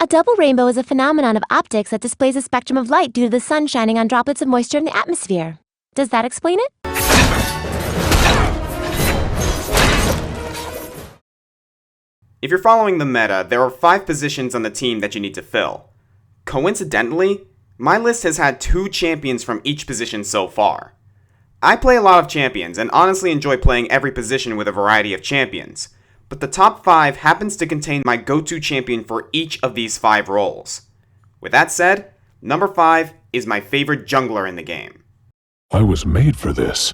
A double rainbow is a phenomenon of optics that displays a spectrum of light due to the sun shining on droplets of moisture in the atmosphere. Does that explain it? If you're following the meta, there are 5 positions on the team that you need to fill. Coincidentally, my list has had 2 champions from each position so far. I play a lot of champions and honestly enjoy playing every position with a variety of champions, but the top 5 happens to contain my go-to champion for each of these 5 roles. With that said, number 5 is my favorite jungler in the game. I was made for this.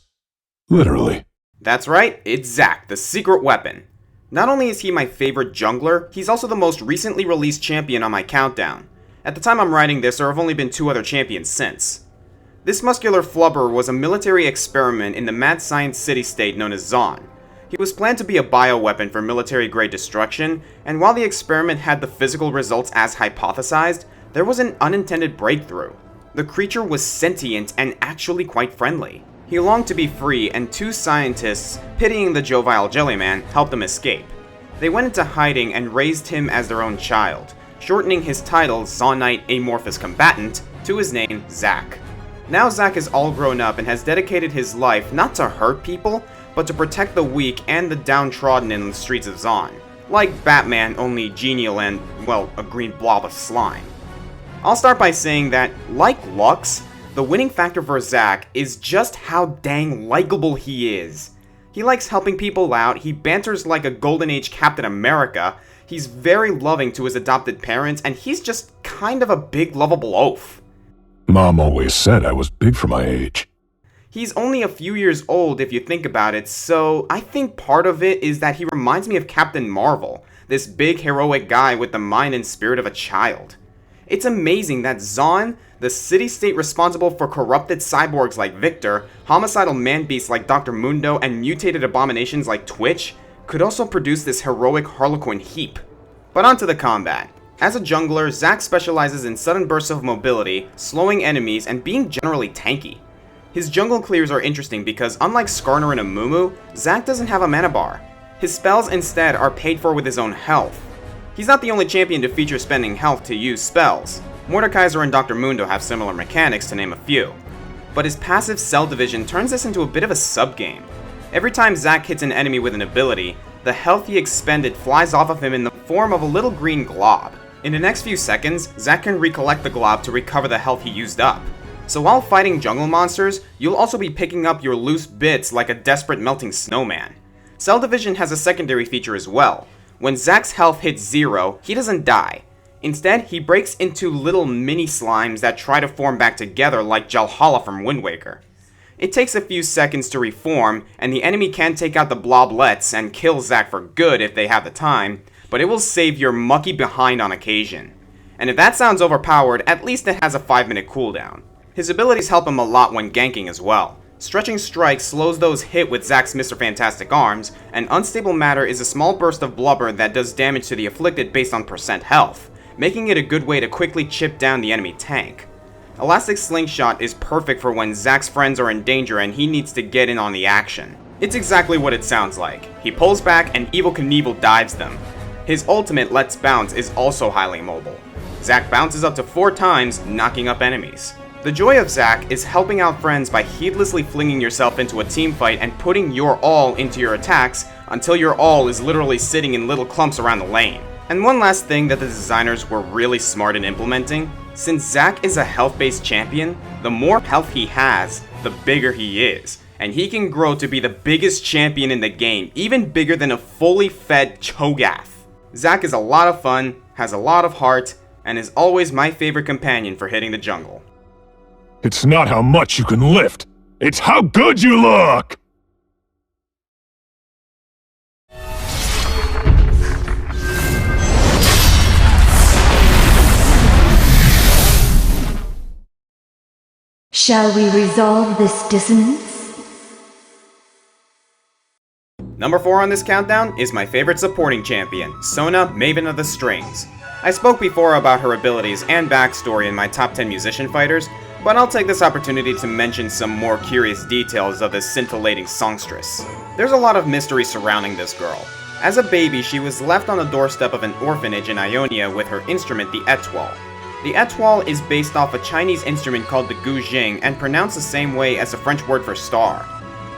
Literally. That's right, it's Zac, the secret weapon. Not only is he my favorite jungler, he's also the most recently released champion on my countdown. At the time I'm writing this, there have only been 2 other champions since. This muscular flubber was a military experiment in the mad science city-state known as Zaun. He was planned to be a bioweapon for military-grade destruction, and while the experiment had the physical results as hypothesized, there was an unintended breakthrough. The creature was sentient and actually quite friendly. He longed to be free, and 2 scientists, pitying the jovial jellyman, helped him escape. They went into hiding and raised him as their own child, shortening his title, Zaunite Amorphous Combatant, to his name, Zac. Now Zac is all grown up and has dedicated his life not to hurt people, but to protect the weak and the downtrodden in the streets of Zaun. Like Batman, only genial and, well, a green blob of slime. I'll start by saying that, like Lux, the winning factor for Zac is just how dang likable he is. He likes helping people out, he banters like a Golden Age Captain America, he's very loving to his adopted parents, and he's just kind of a big lovable oaf. Mom always said I was big for my age. He's only a few years old if you think about it, so I think part of it is that he reminds me of Captain Marvel, this big heroic guy with the mind and spirit of a child. It's amazing that Zaun, the city-state responsible for corrupted cyborgs like Victor, homicidal man-beasts like Dr. Mundo, and mutated abominations like Twitch, could also produce this heroic Harlequin heap. But onto the combat. As a jungler, Zac specializes in sudden bursts of mobility, slowing enemies, and being generally tanky. His jungle clears are interesting because unlike Skarner and Amumu, Zac doesn't have a mana bar. His spells instead are paid for with his own health. He's not the only champion to feature spending health to use spells. Mordekaiser and Dr. Mundo have similar mechanics to name a few. But his passive Cell Division turns this into a bit of a sub-game. Every time Zac hits an enemy with an ability, the health he expended flies off of him in the form of a little green glob. In the next few seconds, Zac can recollect the glob to recover the health he used up. So while fighting jungle monsters, you'll also be picking up your loose bits like a desperate melting snowman. Cell Division has a secondary feature as well. When Zac's health hits 0, he doesn't die. Instead, he breaks into little mini slimes that try to form back together like Jalhalla from Wind Waker. It takes a few seconds to reform, and the enemy can take out the bloblets and kill Zac for good if they have the time, but it will save your mucky behind on occasion. And if that sounds overpowered, at least it has a 5-minute cooldown. His abilities help him a lot when ganking as well. Stretching Strike slows those hit with Zac's Mr. Fantastic arms, and Unstable Matter is a small burst of blubber that does damage to the afflicted based on percent health, making it a good way to quickly chip down the enemy tank. Elastic Slingshot is perfect for when Zac's friends are in danger and he needs to get in on the action. It's exactly what it sounds like. He pulls back and Evel Knievel dives them. His ultimate Let's Bounce is also highly mobile. Zac bounces up to 4 times, knocking up enemies. The joy of Zac is helping out friends by heedlessly flinging yourself into a team fight and putting your all into your attacks until your all is literally sitting in little clumps around the lane. And one last thing that the designers were really smart in implementing, since Zac is a health-based champion, the more health he has, the bigger he is. And he can grow to be the biggest champion in the game, even bigger than a fully fed Cho'Gath. Zac is a lot of fun, has a lot of heart, and is always my favorite companion for hitting the jungle. It's not how much you can lift, it's how good you look! Shall we resolve this dissonance? Number 4 on this countdown is my favorite supporting champion, Sona, Maven of the Strings. I spoke before about her abilities and backstory in my top 10 musician fighters, but I'll take this opportunity to mention some more curious details of this scintillating songstress. There's a lot of mystery surrounding this girl. As a baby, she was left on the doorstep of an orphanage in Ionia with her instrument, the étoile. The étoile is based off a Chinese instrument called the guzheng and pronounced the same way as the French word for star.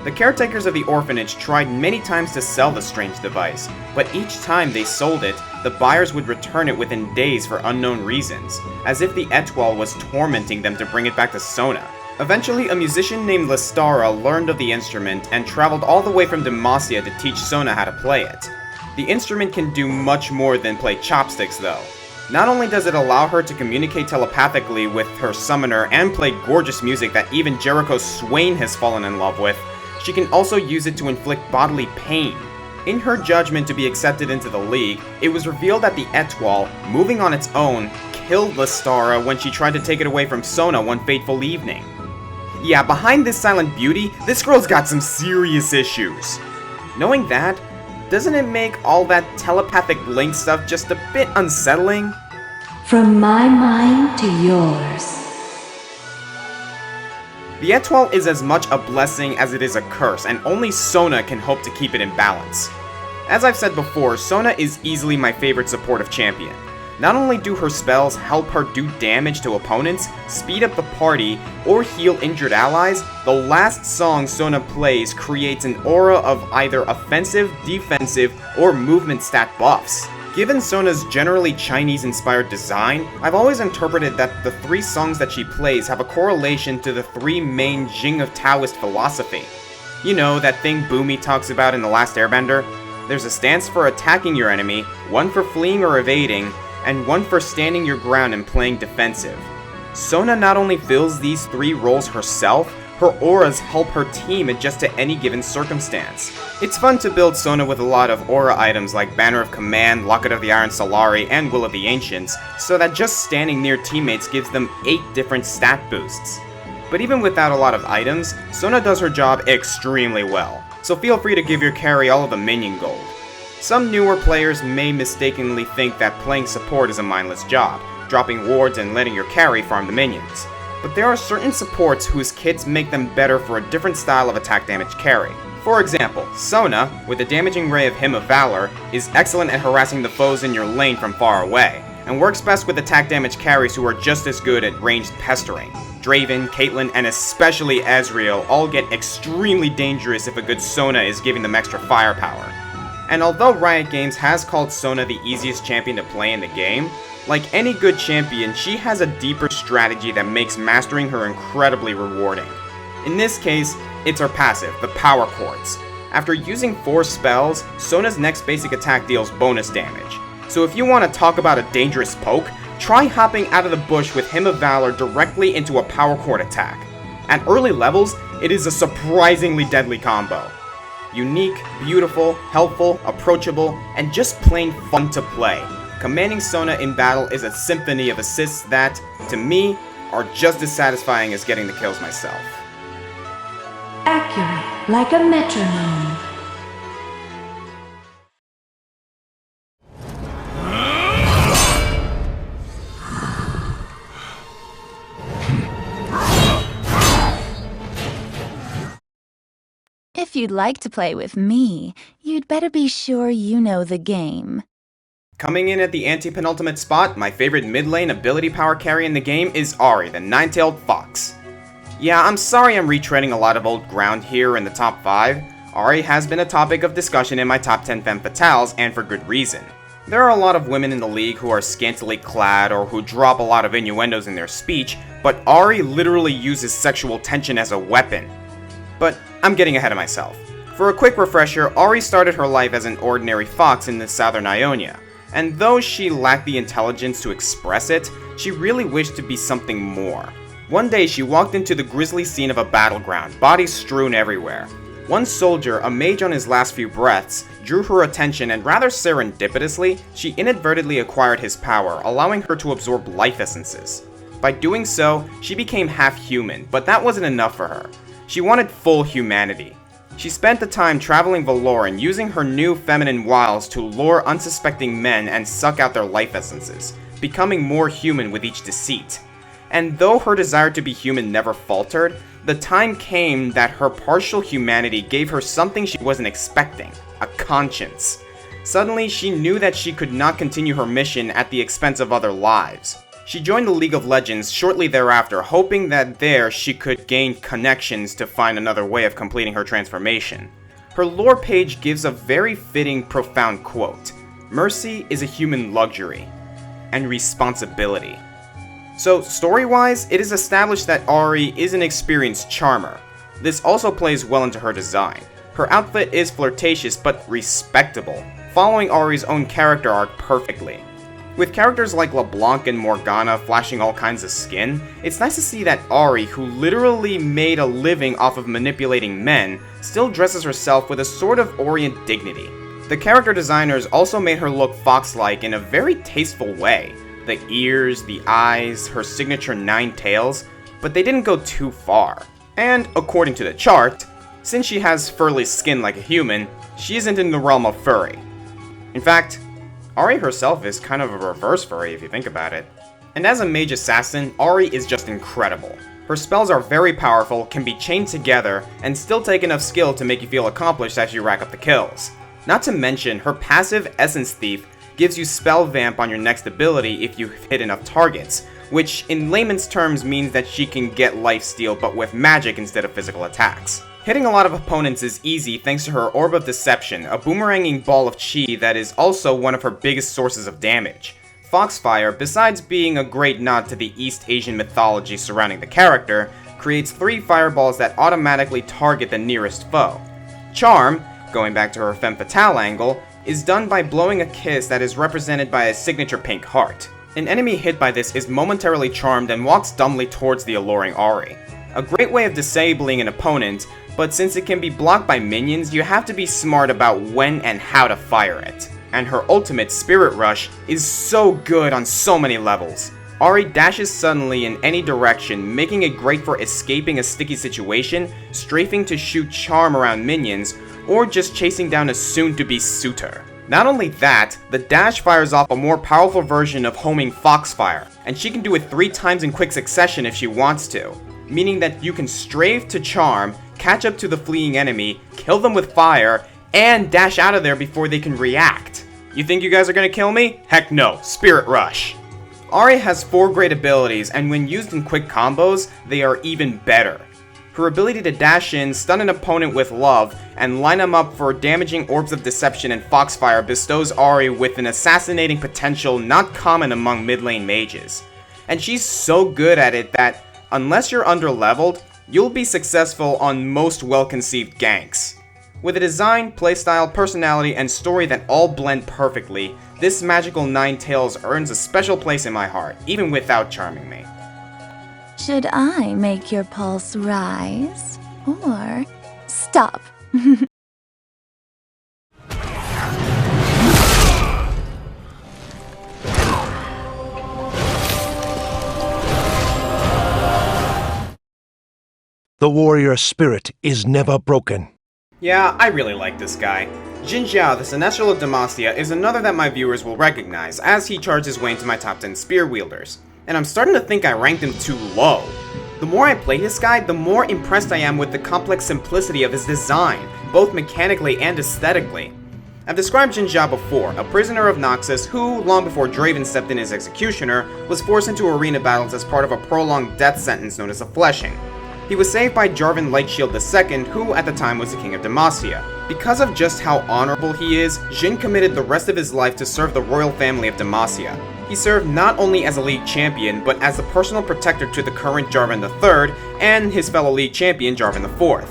The caretakers of the orphanage tried many times to sell the strange device, but each time they sold it, the buyers would return it within days for unknown reasons, as if the étoile was tormenting them to bring it back to Sona. Eventually, a musician named Lestara learned of the instrument and traveled all the way from Demacia to teach Sona how to play it. The instrument can do much more than play chopsticks though. Not only does it allow her to communicate telepathically with her summoner and play gorgeous music that even Jericho Swain has fallen in love with, she can also use it to inflict bodily pain. In her judgment to be accepted into the League, it was revealed that the étoile, moving on its own, killed Lestara when she tried to take it away from Sona one fateful evening. Yeah, behind this silent beauty, this girl's got some serious issues. Knowing that, doesn't it make all that telepathic link stuff just a bit unsettling? From my mind to yours. The étoile is as much a blessing as it is a curse, and only Sona can hope to keep it in balance. As I've said before, Sona is easily my favorite supportive champion. Not only do her spells help her do damage to opponents, speed up the party, or heal injured allies, the last song Sona plays creates an aura of either offensive, defensive, or movement stat buffs. Given Sona's generally Chinese-inspired design, I've always interpreted that the 3 songs that she plays have a correlation to the 3 main Jing of Taoist philosophy. You know, that thing Boomy talks about in The Last Airbender? There's a stance for attacking your enemy, one for fleeing or evading, and one for standing your ground and playing defensive. Sona not only fills these 3 roles herself, her auras help her team adjust to any given circumstance. It's fun to build Sona with a lot of aura items like Banner of Command, Locket of the Iron Solari, and Will of the Ancients, so that just standing near teammates gives them 8 different stat boosts. But even without a lot of items, Sona does her job extremely well, so feel free to give your carry all of the minion gold. Some newer players may mistakenly think that playing support is a mindless job, dropping wards and letting your carry farm the minions. But there are certain supports whose kits make them better for a different style of attack damage carry. For example, Sona, with the damaging ray of Hymn of Valor, is excellent at harassing the foes in your lane from far away, and works best with attack damage carries who are just as good at ranged pestering. Draven, Caitlyn, and especially Ezreal all get extremely dangerous if a good Sona is giving them extra firepower. And although Riot Games has called Sona the easiest champion to play in the game, like any good champion, she has a deeper strategy that makes mastering her incredibly rewarding. In this case, it's her passive, the Power Quartz. After using 4 spells, Sona's next basic attack deals bonus damage. So if you want to talk about a dangerous poke, try hopping out of the bush with Hymn of Valor directly into a Power Chord attack. At early levels, it is a surprisingly deadly combo. Unique, beautiful, helpful, approachable, and just plain fun to play. Commanding Sona in battle is a symphony of assists that, to me, are just as satisfying as getting the kills myself. Accurate, like a metronome. If you'd like to play with me, you'd better be sure you know the game. Coming in at the anti-penultimate spot, my favorite mid-lane ability power carry in the game is Ahri, the Nine-Tailed Fox. Yeah, I'm sorry I'm retreading a lot of old ground here in the top 5. Ahri has been a topic of discussion in my top 10 femme fatales, and for good reason. There are a lot of women in the league who are scantily clad or who drop a lot of innuendos in their speech, but Ahri literally uses sexual tension as a weapon. But I'm getting ahead of myself. For a quick refresher, Ahri started her life as an ordinary fox in the southern Ionia, and though she lacked the intelligence to express it, she really wished to be something more. One day she walked into the grisly scene of a battleground, bodies strewn everywhere. One soldier, a mage on his last few breaths, drew her attention, and rather serendipitously, she inadvertently acquired his power, allowing her to absorb life essences. By doing so, she became half human, but that wasn't enough for her. She wanted full humanity. She spent the time traveling Valoran, using her new feminine wiles to lure unsuspecting men and suck out their life essences, becoming more human with each deceit. And though her desire to be human never faltered, the time came that her partial humanity gave her something she wasn't expecting, a conscience. Suddenly, she knew that she could not continue her mission at the expense of other lives. She joined the League of Legends shortly thereafter, hoping that there she could gain connections to find another way of completing her transformation. Her lore page gives a very fitting, profound quote: "Mercy is a human luxury, and responsibility." So, story-wise, it is established that Ahri is an experienced charmer. This also plays well into her design. Her outfit is flirtatious but respectable, following Ahri's own character arc perfectly. With characters like LeBlanc and Morgana flashing all kinds of skin, it's nice to see that Ahri, who literally made a living off of manipulating men, still dresses herself with a sort of Orient dignity. The character designers also made her look fox-like in a very tasteful way. The ears, the eyes, her signature 9 tails, but they didn't go too far. And according to the chart, since she has furry skin like a human, she isn't in the realm of furry. In fact, Ahri herself is kind of a reverse furry if you think about it. And as a mage assassin, Ahri is just incredible. Her spells are very powerful, can be chained together, and still take enough skill to make you feel accomplished as you rack up the kills. Not to mention, her passive Essence Thief gives you spell vamp on your next ability if you hit enough targets, which in layman's terms means that she can get lifesteal but with magic instead of physical attacks. Hitting a lot of opponents is easy thanks to her Orb of Deception, a boomeranging ball of chi that is also one of her biggest sources of damage. Foxfire, besides being a great nod to the East Asian mythology surrounding the character, creates 3 fireballs that automatically target the nearest foe. Charm, going back to her femme fatale angle, is done by blowing a kiss that is represented by a signature pink heart. An enemy hit by this is momentarily charmed and walks dumbly towards the alluring Ahri. A great way of disabling an opponent, but since it can be blocked by minions, you have to be smart about when and how to fire it. And her ultimate, Spirit Rush, is so good on so many levels. Ahri dashes suddenly in any direction, making it great for escaping a sticky situation, strafing to shoot charm around minions, or just chasing down a soon-to-be suitor. Not only that, the dash fires off a more powerful version of homing Foxfire, and she can do it 3 times in quick succession if she wants to, meaning that you can strafe to charm, catch up to the fleeing enemy, kill them with fire, and dash out of there before they can react. You think you guys are gonna kill me? Heck no, Spirit Rush. Ahri has 4 great abilities, and when used in quick combos, they are even better. Her ability to dash in, stun an opponent with love, and line them up for damaging Orbs of Deception and Foxfire bestows Ahri with an assassinating potential not common among mid-lane mages. And she's so good at it that, unless you're underleveled, you'll be successful on most well-conceived ganks. With a design, playstyle, personality, and story that all blend perfectly, this magical 9 tails earns a special place in my heart, even without charming me. Should I make your pulse rise? Or stop? The warrior spirit is never broken. Yeah, I really like this guy. Jin Zhao, the Seneschal of Demacia, is another that my viewers will recognize, as he charged his way into my top 10 spear wielders. And I'm starting to think I ranked him too low. The more I play this guy, the more impressed I am with the complex simplicity of his design, both mechanically and aesthetically. I've described Jin Zhao before, a prisoner of Noxus who, long before Draven stepped in as executioner, was forced into arena battles as part of a prolonged death sentence known as a fleshing. He was saved by Jarvan Lightshield II, who at the time was the king of Demacia. Because of just how honorable he is, Jin committed the rest of his life to serve the royal family of Demacia. He served not only as a league champion, but as the personal protector to the current Jarvan III and his fellow league champion Jarvan IV.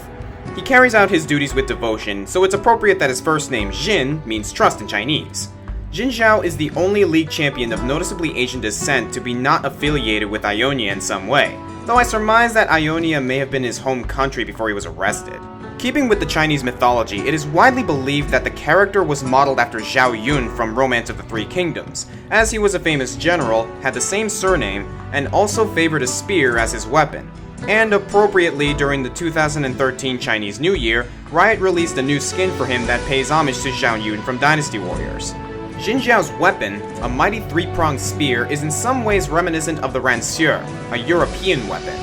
He carries out his duties with devotion, so it's appropriate that his first name, Jin, means trust in Chinese. Jin Zhao is the only league champion of noticeably Asian descent to be not affiliated with Ionia in some way, though I surmise that Ionia may have been his home country before he was arrested. Keeping with the Chinese mythology, it is widely believed that the character was modeled after Zhao Yun from Romance of the Three Kingdoms, as he was a famous general, had the same surname, and also favored a spear as his weapon. And appropriately, during the 2013 Chinese New Year, Riot released a new skin for him that pays homage to Zhao Yun from Dynasty Warriors. Jin Zhao's weapon, a mighty 3-pronged spear, is in some ways reminiscent of the rancière, a European weapon.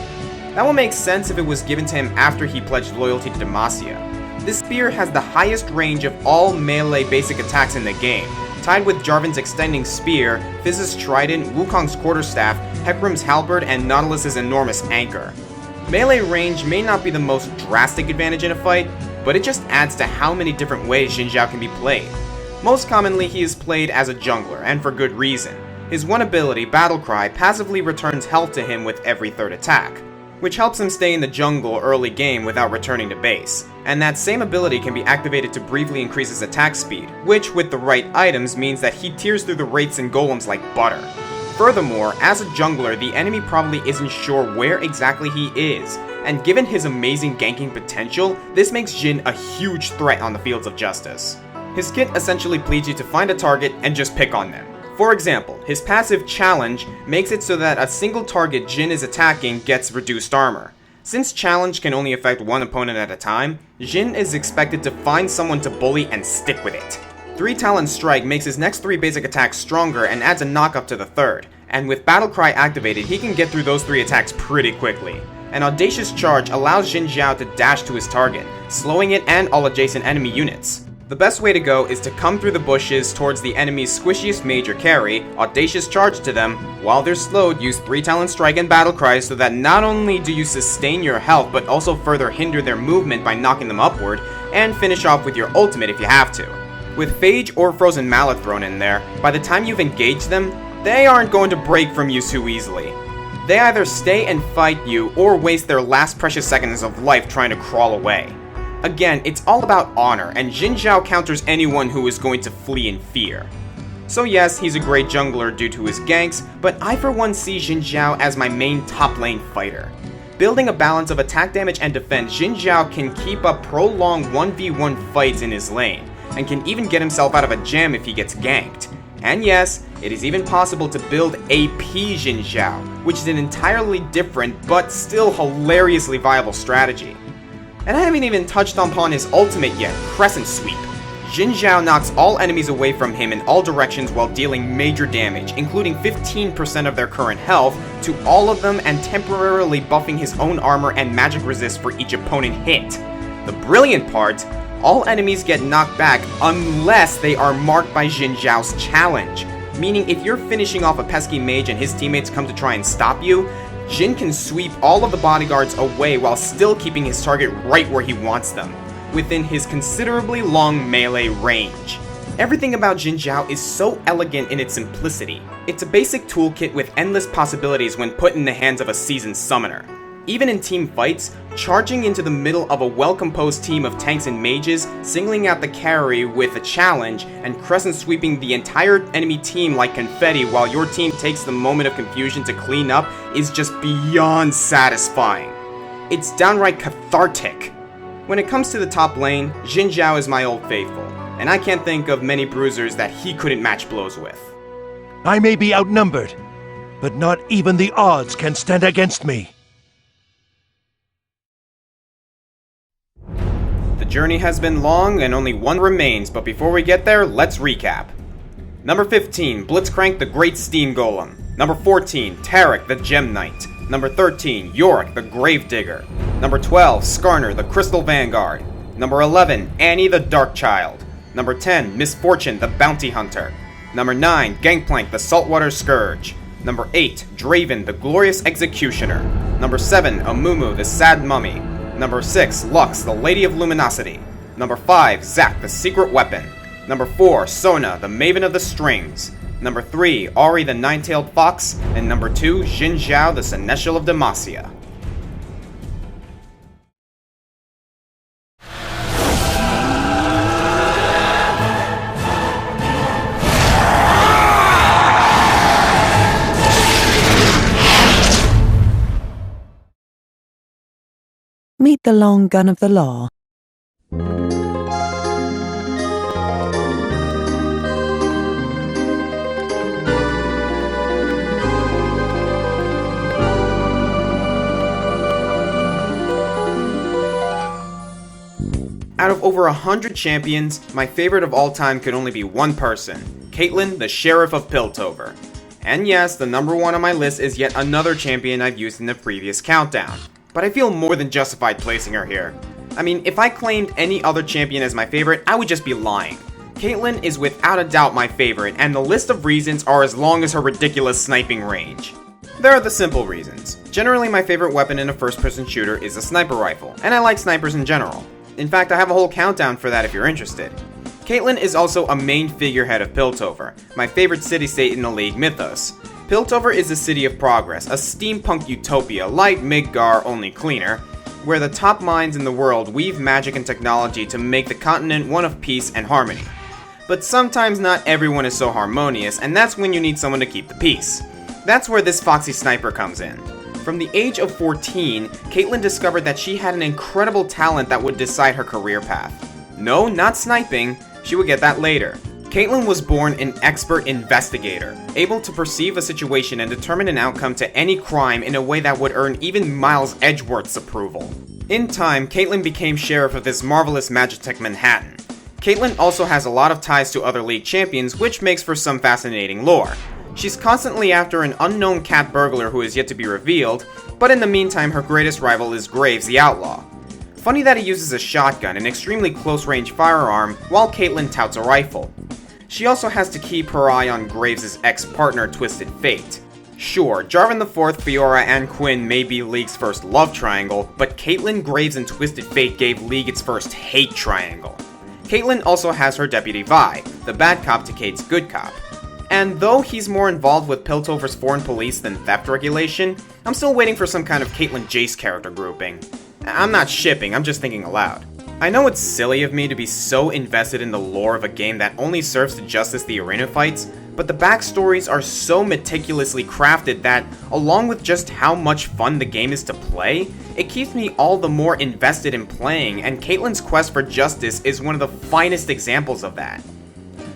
That will make sense if it was given to him after he pledged loyalty to Demacia. This spear has the highest range of all melee basic attacks in the game, tied with Jarvan's extending spear, Fizz's trident, Wukong's quarterstaff, Hecarim's halberd, and Nautilus's enormous anchor. Melee range may not be the most drastic advantage in a fight, but it just adds to how many different ways Xin Zhao can be played. Most commonly he is played as a jungler, and for good reason. His one ability, Battle Cry, passively returns health to him with every third attack, which helps him stay in the jungle early game without returning to base. And that same ability can be activated to briefly increase his attack speed, which with the right items means that he tears through the wraiths and golems like butter. Furthermore, as a jungler, the enemy probably isn't sure where exactly he is, and given his amazing ganking potential, this makes Jhin a huge threat on the fields of justice. His kit essentially pleads you to find a target and just pick on them. For example, his passive Challenge makes it so that a single target Jhin is attacking gets reduced armor. Since Challenge can only affect one opponent at a time, Jhin is expected to find someone to bully and stick with it. 3 Talon Strike makes his next 3 basic attacks stronger and adds a knock-up to the third, and with Battle Cry activated, he can get through those 3 attacks pretty quickly. An Audacious Charge allows Xin Zhao to dash to his target, slowing it and all adjacent enemy units. The best way to go is to come through the bushes towards the enemy's squishiest major carry, Audacious Charge to them, while they're slowed, use 3 Talon Strike and Battle Cry so that not only do you sustain your health but also further hinder their movement by knocking them upward, and finish off with your ultimate if you have to. With Phage or Frozen Mallet thrown in there, by the time you've engaged them, they aren't going to break from you too easily. They either stay and fight you or waste their last precious seconds of life trying to crawl away. Again, it's all about honor, and Xin Zhao counters anyone who is going to flee in fear. So yes, he's a great jungler due to his ganks, but I for one see Xin Zhao as my main top lane fighter. Building a balance of attack damage and defense, Xin Zhao can keep up prolonged 1v1 fights in his lane, and can even get himself out of a jam if he gets ganked. And yes, it is even possible to build AP Xin Zhao, which is an entirely different but still hilariously viable strategy. And I haven't even touched upon his ultimate yet, Crescent Sweep. Xin Zhao knocks all enemies away from him in all directions while dealing major damage, including 15% of their current health, to all of them and temporarily buffing his own armor and magic resist for each opponent hit. The brilliant part, all enemies get knocked back unless they are marked by Xin Zhao's challenge, meaning if you're finishing off a pesky mage and his teammates come to try and stop you, Jhin can sweep all of the bodyguards away while still keeping his target right where he wants them, within his considerably long melee range. Everything about Xin Zhao is so elegant in its simplicity. It's a basic toolkit with endless possibilities when put in the hands of a seasoned summoner. Even in team fights, charging into the middle of a well-composed team of tanks and mages, singling out the carry with a challenge, and crescent sweeping the entire enemy team like confetti while your team takes the moment of confusion to clean up is just beyond satisfying. It's downright cathartic. When it comes to the top lane, Xin Zhao is my old faithful, and I can't think of many bruisers that he couldn't match blows with. I may be outnumbered, but not even the odds can stand against me. The journey has been long and only one remains, but before we get there, let's recap. Number 15, Blitzcrank the Great Steam Golem. Number 14, Tarek the Gem Knight. Number 13, Yorick the Gravedigger. Number 12, Skarner the Crystal Vanguard. Number 11, Annie the Dark Child. Number 10, Misfortune the Bounty Hunter. Number 9, Gangplank the Saltwater Scourge. Number 8, Draven the Glorious Executioner. Number 7, Amumu the Sad Mummy. Number 6, Lux, the Lady of Luminosity. Number 5, Zac, the Secret Weapon. Number 4, Sona, the Maven of the Strings. Number 3, Ahri, the Nine-Tailed Fox. And number 2, Xin Zhao, the Seneschal of Demacia. Meet the long gun of the law. Out of over 100 champions, my favorite of all time could only be one person, Caitlyn, the Sheriff of Piltover. And yes, the number 1 on my list is yet another champion I've used in the previous countdown. But I feel more than justified placing her here. I mean, if I claimed any other champion as my favorite, I would just be lying. Caitlyn is without a doubt my favorite, and the list of reasons are as long as her ridiculous sniping range. There are the simple reasons. Generally, my favorite weapon in a first-person shooter is a sniper rifle, and I like snipers in general. In fact, I have a whole countdown for that if you're interested. Caitlyn is also a main figurehead of Piltover, my favorite city-state in the League mythos. Piltover is a city of progress, a steampunk utopia like Midgar, only cleaner, where the top minds in the world weave magic and technology to make the continent one of peace and harmony. But sometimes not everyone is so harmonious, and that's when you need someone to keep the peace. That's where this foxy sniper comes in. From the age of 14, Caitlyn discovered that she had an incredible talent that would decide her career path. No, not sniping, she would get that later. Caitlyn was born an expert investigator, able to perceive a situation and determine an outcome to any crime in a way that would earn even Miles Edgeworth's approval. In time, Caitlyn became sheriff of this marvelous Magitech Manhattan. Caitlyn also has a lot of ties to other League champions, which makes for some fascinating lore. She's constantly after an unknown cat burglar who is yet to be revealed, but in the meantime her greatest rival is Graves the Outlaw. Funny that he uses a shotgun, an extremely close-range firearm, while Caitlyn touts a rifle. She also has to keep her eye on Graves' ex-partner Twisted Fate. Sure, Jarvan IV, Fiora, and Quinn may be League's first love triangle, but Caitlyn, Graves, and Twisted Fate gave League its first hate triangle. Caitlyn also has her deputy Vi, the bad cop to Kate's good cop. And though he's more involved with Piltover's foreign police than theft regulation, I'm still waiting for some kind of Caitlyn Jace character grouping. I'm not shipping, I'm just thinking aloud. I know it's silly of me to be so invested in the lore of a game that only serves to justice the arena fights, but the backstories are so meticulously crafted that, along with just how much fun the game is to play, it keeps me all the more invested in playing, and Caitlyn's quest for justice is one of the finest examples of that.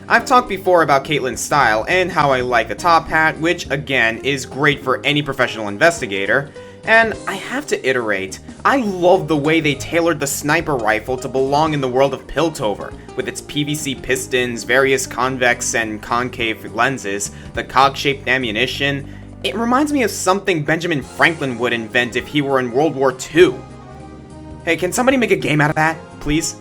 I've talked before about Caitlyn's style and how I like the top hat, which again is great for any professional investigator, and I have to iterate, I love the way they tailored the sniper rifle to belong in the world of Piltover, with its PVC pistons, various convex and concave lenses, the cog-shaped ammunition. It reminds me of something Benjamin Franklin would invent if he were in World War II. Hey, can somebody make a game out of that, please?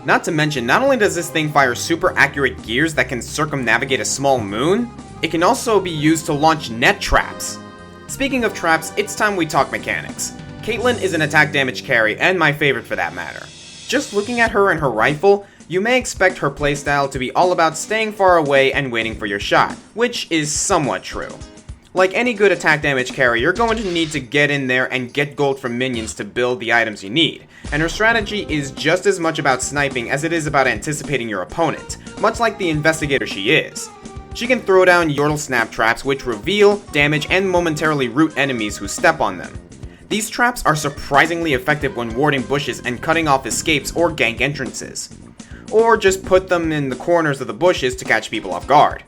Not to mention, not only does this thing fire super accurate gears that can circumnavigate a small moon, it can also be used to launch net traps. Speaking of traps, it's time we talk mechanics. Caitlyn is an attack damage carry, and my favorite for that matter. Just looking at her and her rifle, you may expect her playstyle to be all about staying far away and waiting for your shot, which is somewhat true. Like any good attack damage carry, you're going to need to get in there and get gold from minions to build the items you need, and her strategy is just as much about sniping as it is about anticipating your opponent, much like the investigator she is. She can throw down Yordle snap traps which reveal, damage, and momentarily root enemies who step on them. These traps are surprisingly effective when warding bushes and cutting off escapes or gank entrances. Or just put them in the corners of the bushes to catch people off guard.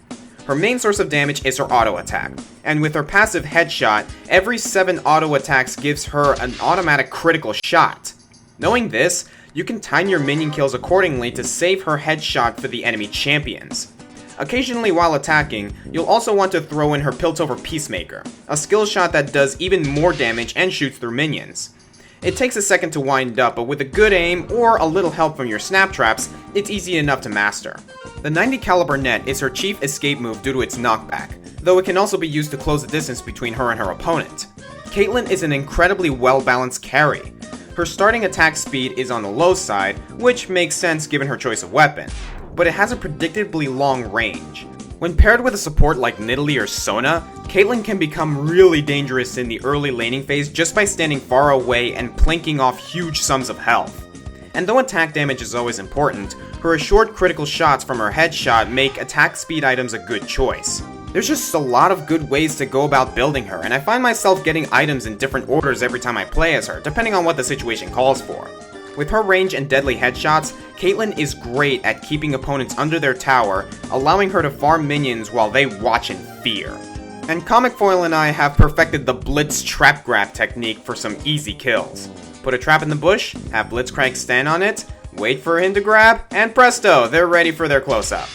Her main source of damage is her auto attack, and with her passive headshot, every 7 auto attacks gives her an automatic critical shot. Knowing this, you can time your minion kills accordingly to save her headshot for the enemy champions. Occasionally while attacking, you'll also want to throw in her Piltover Peacemaker, a skill shot that does even more damage and shoots through minions. It takes a second to wind up, but with a good aim or a little help from your snap traps, it's easy enough to master. The 90 caliber net is her chief escape move due to its knockback, though it can also be used to close the distance between her and her opponent. Caitlyn is an incredibly well-balanced carry. Her starting attack speed is on the low side, which makes sense given her choice of weapon, but it has a predictably long range. When paired with a support like Nidalee or Sona, Caitlyn can become really dangerous in the early laning phase just by standing far away and plinking off huge sums of health. And though attack damage is always important, her assured critical shots from her headshot make attack speed items a good choice. There's just a lot of good ways to go about building her, and I find myself getting items in different orders every time I play as her, depending on what the situation calls for. With her range and deadly headshots, Caitlyn is great at keeping opponents under their tower, allowing her to farm minions while they watch in fear. And Comic Foil and I have perfected the Blitz trap grab technique for some easy kills. Put a trap in the bush, have Blitzcrank stand on it, wait for him to grab, and presto, they're ready for their close-up.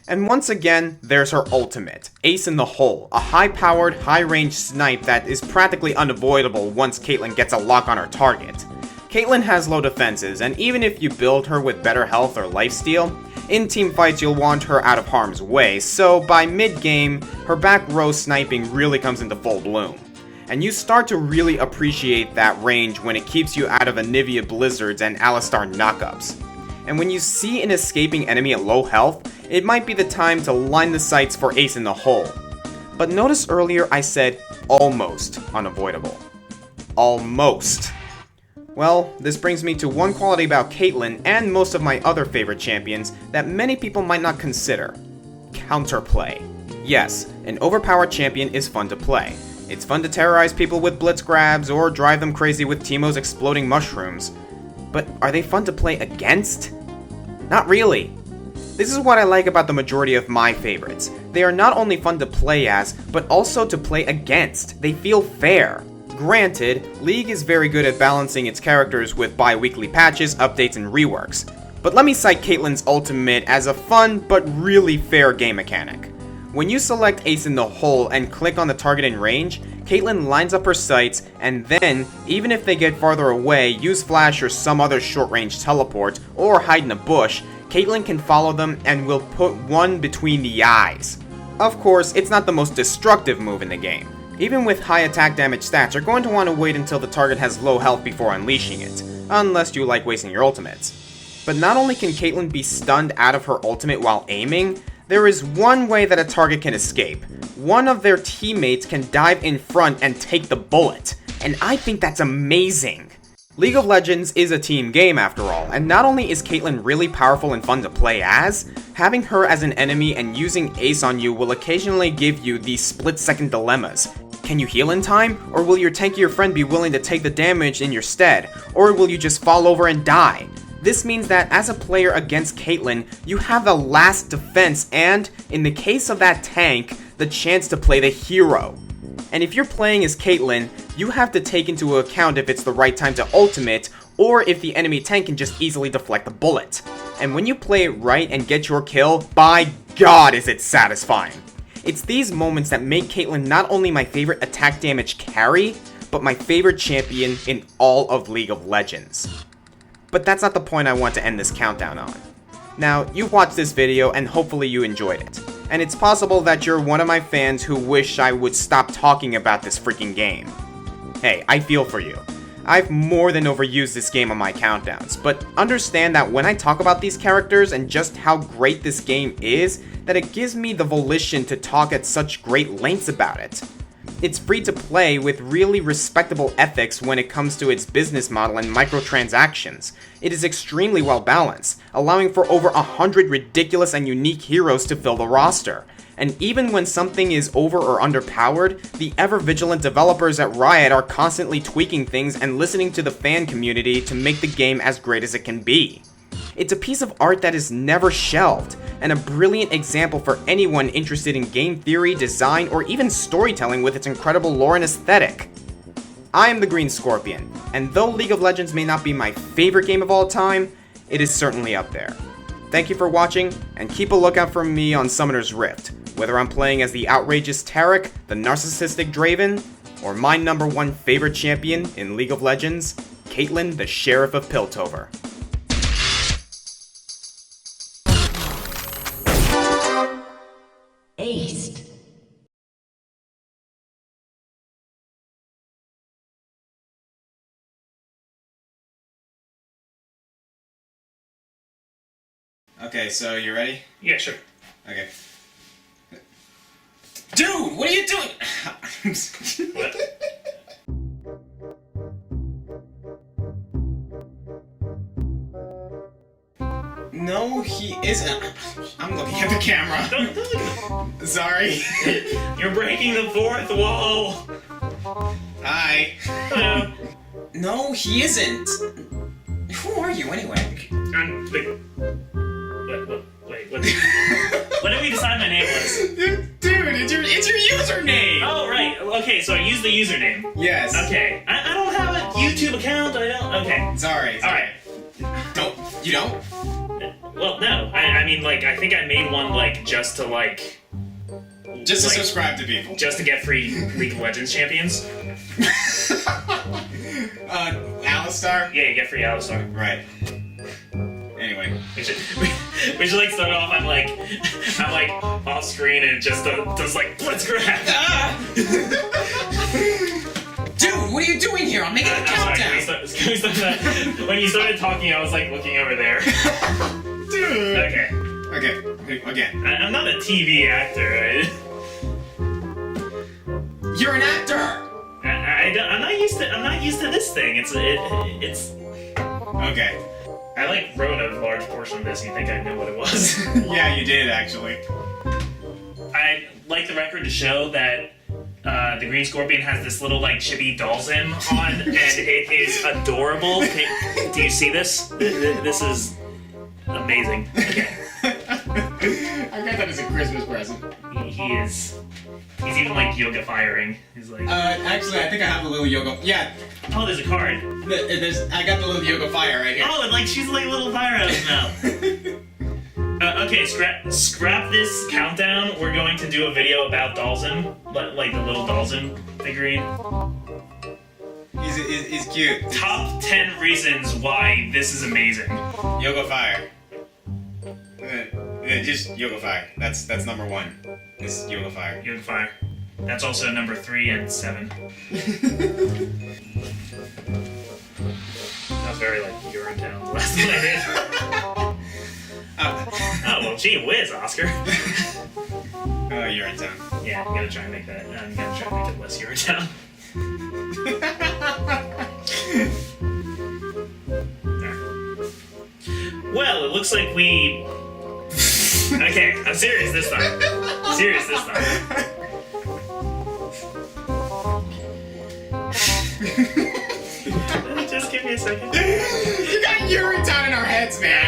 And once again, there's her ultimate, Ace in the Hole, a high-powered, high-range snipe that is practically unavoidable once Caitlyn gets a lock on her target. Caitlyn has low defenses, and even if you build her with better health or lifesteal, in team fights you'll want her out of harm's way, so by mid-game, her back row sniping really comes into full bloom. And you start to really appreciate that range when it keeps you out of Anivia Blizzards and Alistar knockups. And when you see an escaping enemy at low health, it might be the time to line the sights for Ace in the Hole. But notice earlier I said almost unavoidable. Almost. Well, this brings me to one quality about Caitlyn and most of my other favorite champions that many people might not consider. Counterplay. Yes, an overpowered champion is fun to play. It's fun to terrorize people with blitz grabs or drive them crazy with Teemo's exploding mushrooms. But are they fun to play against? Not really. This is what I like about the majority of my favorites. They are not only fun to play as, but also to play against. They feel fair. Granted, League is very good at balancing its characters with bi-weekly patches, updates, and reworks. But let me cite Caitlyn's ultimate as a fun but really fair game mechanic. When you select Ace in the Hole and click on the target in range, Caitlyn lines up her sights, and then, even if they get farther away, use Flash or some other short-range teleport, or hide in a bush, Caitlyn can follow them and will put one between the eyes. Of course, it's not the most destructive move in the game. Even with high attack damage stats, you're going to want to wait until the target has low health before unleashing it, unless you like wasting your ultimates. But not only can Caitlyn be stunned out of her ultimate while aiming, there is one way that a target can escape. One of their teammates can dive in front and take the bullet, and I think that's amazing. League of Legends is a team game after all, and not only is Caitlyn really powerful and fun to play as, having her as an enemy and using Ace on you will occasionally give you these split-second dilemmas. Can you heal in time, or will your tankier friend be willing to take the damage in your stead, or will you just fall over and die? This means that as a player against Caitlyn, you have the last defense and, in the case of that tank, the chance to play the hero. And if you're playing as Caitlyn, you have to take into account if it's the right time to ultimate, or if the enemy tank can just easily deflect the bullet. And when you play it right and get your kill, by God is it satisfying. It's these moments that make Caitlyn not only my favorite attack damage carry, but my favorite champion in all of League of Legends. But that's not the point I want to end this countdown on. Now, you've watched this video and hopefully you enjoyed it. And it's possible that you're one of my fans who wish I would stop talking about this freaking game. Hey, I feel for you. I've more than overused this game on my countdowns, but understand that when I talk about these characters and just how great this game is, that it gives me the volition to talk at such great lengths about it. It's free to play with really respectable ethics when it comes to its business model and microtransactions. It is extremely well balanced, allowing for over 100 ridiculous and unique heroes to fill the roster. And even when something is over or underpowered, the ever-vigilant developers at Riot are constantly tweaking things and listening to the fan community to make the game as great as it can be. It's a piece of art that is never shelved, and a brilliant example for anyone interested in game theory, design, or even storytelling with its incredible lore and aesthetic. I am the Green Scorpion, and though League of Legends may not be my favorite game of all time, it is certainly up there. Thank you for watching, and keep a lookout for me on Summoner's Rift, whether I'm playing as the outrageous Taric, the narcissistic Draven, or my #1 favorite champion in League of Legends, Caitlyn, the Sheriff of Piltover. Aced. Okay, so you ready? Yeah, sure. Okay. Dude, what are you doing? What? No, he isn't. I'm looking at the camera. Don't look at me. Sorry. You're breaking the fourth wall. Hi. Hello. No, he isn't. Who are you anyway? I'm the... Wait, what did we decide my name was? Dude, it's your username! Oh, right. Okay, so I used the username. Yes. Okay. I don't have a YouTube account. I don't... Okay. Sorry. Alright. You don't? Well, no. I mean, like, I think I made one, like, just to, like... Just to like, subscribe to people. Just to get free League of Legends champions. Alice Alistar? Yeah, you get free Alistar. Right. Anyway. We should like start off. I'm like off screen and just does like blitzcrank. Dude, what are you doing here? I'm making a countdown. Can we start that? When you started talking, I was like looking over there. Dude. Okay. Again. I'm not a TV actor, right? You're an actor. I'm not used to this thing. It's. Okay. I like wrote a large portion of this. You think I knew what it was? Yeah, you did actually. I'd like the record to show that the Green Scorpion has this little like chibi Dalsim on, and it is adorable. Do you see this? This is amazing. Okay. I got that as a Christmas present. He is. He's even like yoga firing. He's like. Actually, I think I have a little yoga. Yeah. Oh, there's a card. I got the little yoga fire right here. Oh, and like she's like a little fire out of his mouth. Okay, scrap this countdown. We're going to do a video about Dalsim, like the little Dalsim figurine. He's cute. Top 10 reasons why this is amazing. Yoga fire. Just yoga fire. That's number 1. Is yoga fire. Yoga fire. That's also number 3 and 7. That was very like Urinetown the last one I did. Oh well, gee whiz, Oscar. You're in town. Yeah, I'm gonna try and make that. I'm gonna try and make it less Urinetown. Well, it looks like we. Okay, I'm serious this time. Just give me a second. You got Urinetown in our heads, man.